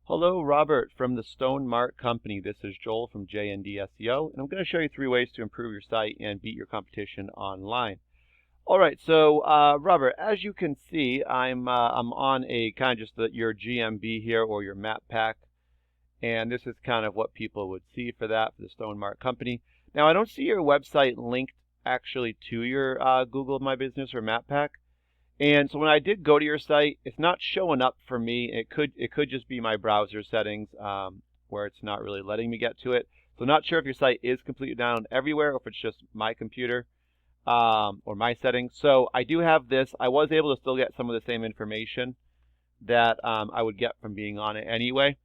Hello, Robert from the StoneMark Company. This is Joel from JND SEO, and I'm going to show you 3 ways to improve your site and beat your competition online. All right, so Robert, as you can see, I'm on a kind of just your GMB here or your map pack, and this is kind of what people would see for that for the StoneMark Company. Now, I don't see your website linked actually to your Google My Business or map pack. And so when I did go to your site, it's not showing up for me. It could just be my browser settings where it's not really letting me get to it. So not sure if your site is completely down everywhere or if it's just my computer or my settings. So I do have this. I was able to still get some of the same information that I would get from being on it anyway.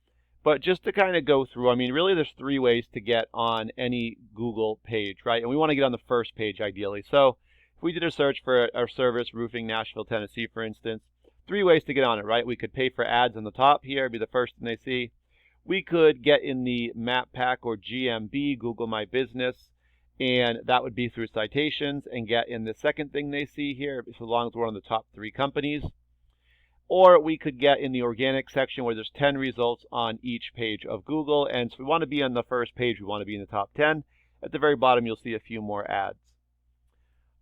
But just to kind of go through, I mean, really there's 3 ways to get on any Google page, right? And we want to get on the first page ideally. So if we did a search for our service, roofing, Nashville, Tennessee, for instance, 3 ways to get on it, right? We could pay for ads on the top here, be the first thing they see. We could get in the map pack or GMB, Google My Business, and that would be through citations, and get in the second thing they see here, so long as we're on the top 3 companies. Or we could get in the organic section where there's 10 results on each page of Google, and so we want to be on the first page, we want to be in the top 10. At the very bottom, you'll see a few more ads.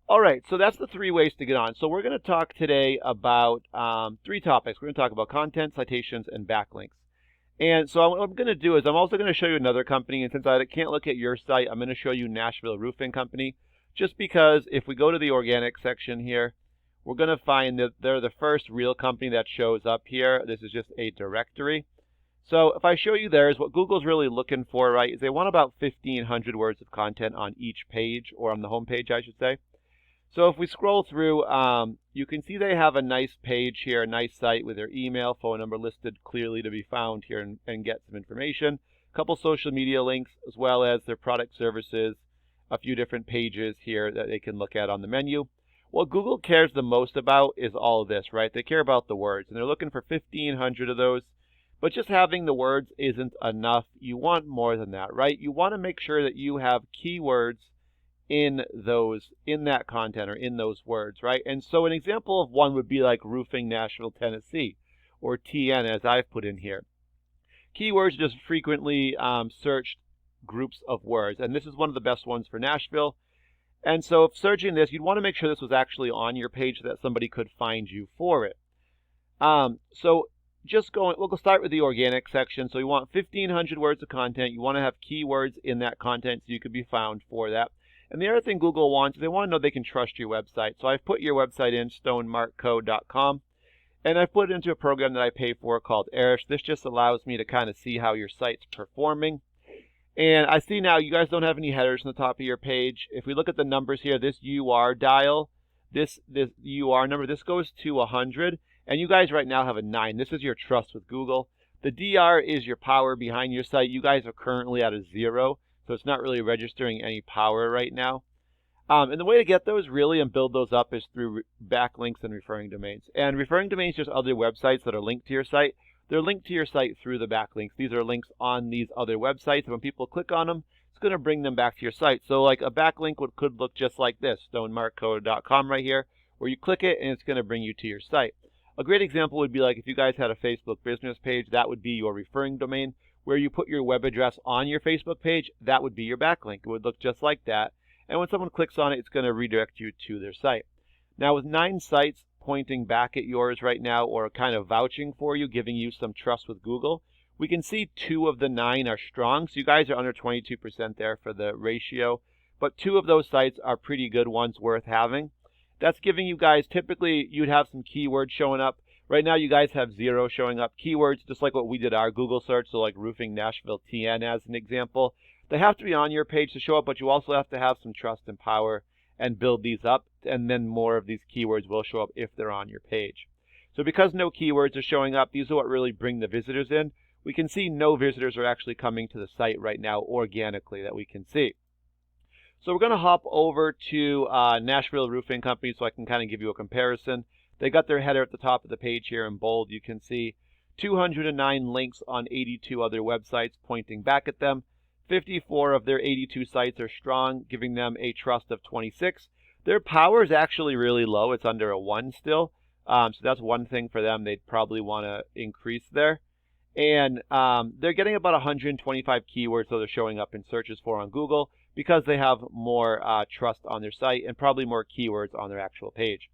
All right, so that's the 3 ways to get on. So we're going to talk today about 3 topics. We're going to talk about content, citations, and backlinks. And so what I'm going to do is I'm also going to show you another company. And since I can't look at your site, I'm going to show you Nashville Roofing Company. Just because if we go to the organic section here, we're going to find that they're the first real company that shows up here. This is just a directory. So if I show you theirs, what Google's really looking for, right, is they want about 1,500 words of content on each page, or on the home page, I should say. So if we scroll through, you can see they have a nice page here, a nice site with their email, phone number listed clearly to be found here and get some information. A couple social media links, as well as their product services, a few different pages here that they can look at on the menu. What Google cares the most about is all of this, right? They care about the words, and they're looking for 1,500 of those. But just having the words isn't enough. You want more than that, right? You want to make sure that you have keywords in that content or in those words, right? And so an example of one would be like roofing, Nashville, Tennessee, or TN as I've put in here. Keywords just frequently searched groups of words, and this is one of the best ones for Nashville. And so if searching this, you'd want to make sure this was actually on your page so that somebody could find you for it. So we'll start with the organic section. So you want 1,500 words of content. You want to have keywords in that content so you could be found for that. And the other thing Google wants is they want to know they can trust your website. So I've put your website in, stonemarkco.com, and I've put it into a program that I pay for called Erish. This just allows me to kind of see how your site's performing. And I see now you guys don't have any headers on the top of your page. If we look at the numbers here, this UR dial, this UR number, this goes to 100, and you guys right now have a 9. This is your trust with Google. The DR is your power behind your site. You guys are currently at a 0. So it's not really registering any power right now. And the way to get those really and build those up is through backlinks and referring domains. And referring domains are just other websites that are linked to your site. They're linked to your site through the backlinks. These are links on these other websites. And when people click on them, it's going to bring them back to your site. So like a backlink could look just like this, stonemarkco.com right here, where you click it and it's going to bring you to your site. A great example would be like if you guys had a Facebook business page, that would be your referring domain. Where you put your web address on your Facebook page, that would be your backlink. It would look just like that. And when someone clicks on it, it's going to redirect you to their site. Now, with 9 sites pointing back at yours right now, or kind of vouching for you, giving you some trust with Google, we can see 2 of the 9 are strong. So you guys are under 22% there for the ratio. But 2 of those sites are pretty good ones worth having. That's giving you guys, typically you'd have some keywords showing up. Right now, you guys have 0 showing up. Keywords, just like what we did our Google search, so like roofing Nashville TN as an example. They have to be on your page to show up, but you also have to have some trust and power and build these up, and then more of these keywords will show up if they're on your page. So because no keywords are showing up, these are what really bring the visitors in. We can see no visitors are actually coming to the site right now organically that we can see. So we're going to hop over to Nashville Roofing Company so I can kind of give you a comparison. They got their header at the top of the page here in bold. You can see 209 links on 82 other websites pointing back at them. 54 of their 82 sites are strong, giving them a trust of 26. Their power is actually really low. It's under a 1 still. So that's one thing for them they'd probably want to increase there. And they're getting about 125 keywords that they're showing up in searches for on Google because they have more trust on their site and probably more keywords on their actual page.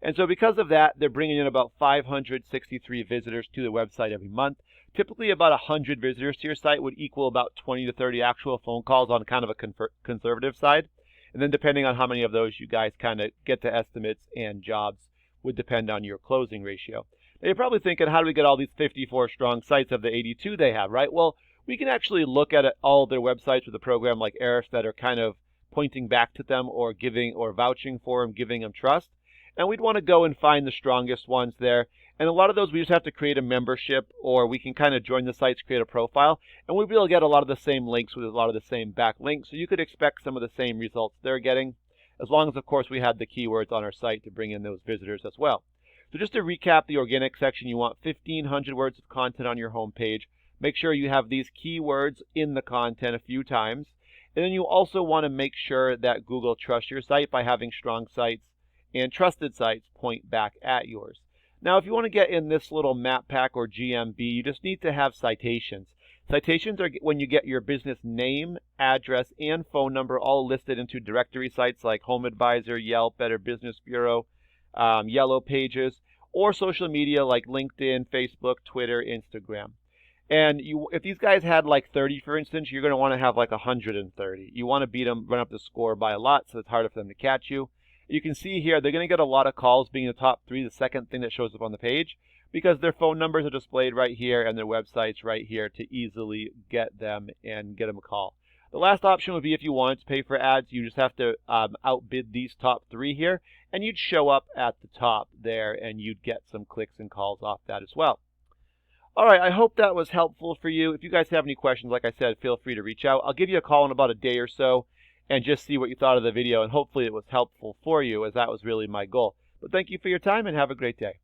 And so because of that, they're bringing in about 563 visitors to the website every month. Typically about 100 visitors to your site would equal about 20 to 30 actual phone calls on kind of a conservative side. And then depending on how many of those you guys kind of get to estimates and jobs would depend on your closing ratio. Now you're probably thinking, how do we get all these 54 strong sites of the 82 they have, right? Well, we can actually look at all their websites with a program like Ahrefs that are kind of pointing back to them or giving or vouching for them, giving them trust. And we'd want to go and find the strongest ones there. And a lot of those we just have to create a membership, or we can kind of join the sites, create a profile, and we'll be able to get a lot of the same links with a lot of the same backlinks. So you could expect some of the same results they're getting, as long as, of course, we had the keywords on our site to bring in those visitors as well. So just to recap the organic section, you want 1,500 words of content on your homepage. Make sure you have these keywords in the content a few times. And then you also want to make sure that Google trusts your site by having strong sites and trusted sites point back at yours. Now, if you want to get in this little map pack or GMB, you just need to have citations. Citations are when you get your business name, address, and phone number all listed into directory sites like Home Advisor, Yelp, Better Business Bureau, Yellow Pages, or social media like LinkedIn, Facebook, Twitter, Instagram. And if these guys had like 30, for instance, you're going to want to have like 130. You want to beat them, run up the score by a lot, so it's harder for them to catch you. You can see here they're going to get a lot of calls, being the top 3, the second thing that shows up on the page, because their phone numbers are displayed right here and their websites right here to easily get them and get them a call. The last option would be if you wanted to pay for ads, you just have to outbid these top 3 here, and you'd show up at the top there and you'd get some clicks and calls off that as well. All right, I hope that was helpful for you. If you guys have any questions, like I said, feel free to reach out. I'll give you a call in about a day or so and just see what you thought of the video, and hopefully it was helpful for you, as that was really my goal. But thank you for your time and have a great day.